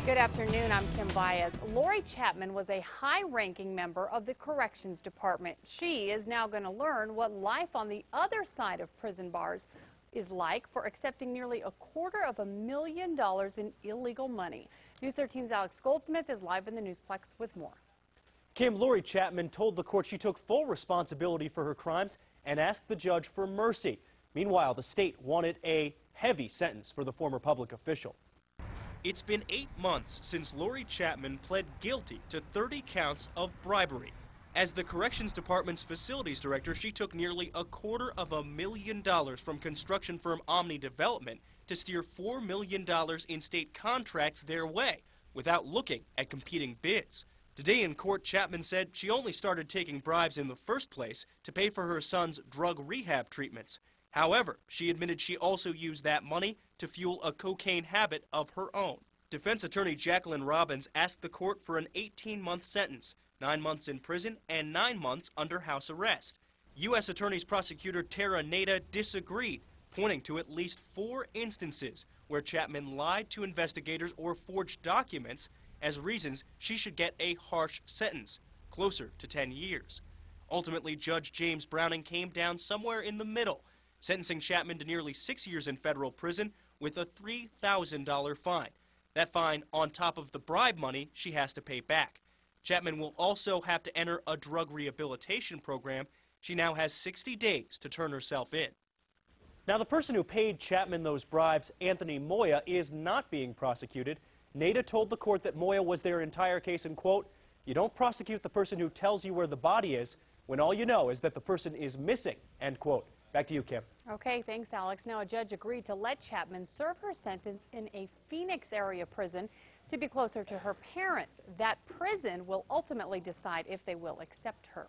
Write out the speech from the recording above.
Good afternoon, I'm Kim Baez. Laurie Chapman was a high-ranking member of the Corrections Department. She is now going to learn what life on the other side of prison bars is like for accepting nearly $250,000 in illegal money. News 13's Alex Goldsmith is live in the Newsplex with more. Kim, Laurie Chapman told the court she took full responsibility for her crimes and asked the judge for mercy. Meanwhile, the state wanted a heavy sentence for the former public official. It's been 8 months since Laurie Chapman pled guilty to 30 counts of bribery. As the Corrections Department's facilities director, she took nearly $250,000 from construction firm Omni Development to steer $4 million in state contracts their way without looking at competing bids. Today in court, Chapman said she only started taking bribes in the first place to pay for her son's drug rehab treatments. However, she admitted she also used that money to fuel a cocaine habit of her own. Defense attorney Jacqueline Robbins asked the court for an 18-month sentence, 9 months in prison and 9 months under house arrest. U.S. Attorney's prosecutor Tara Nader disagreed, pointing to at least 4 instances where Chapman lied to investigators or forged documents as reasons she should get a harsh sentence, closer to 10 years. Ultimately, Judge James Browning came down somewhere in the middle, sentencing Chapman to nearly 6 years in federal prison with a $3,000 fine. That fine on top of the bribe money she has to pay back. Chapman will also have to enter a drug rehabilitation program. She now has 60 days to turn herself in. Now, the person who paid Chapman those bribes, Anthony Moya, is not being prosecuted. Nader told the court that Moya was their entire case and, quote, "You don't prosecute the person who tells you where the body is when all you know is that the person is missing," end quote. Back to you, Kim. Okay, thanks, Alex. Now, a judge agreed to let Chapman serve her sentence in a Phoenix area prison to be closer to her parents. That prison will ultimately decide if they will accept her.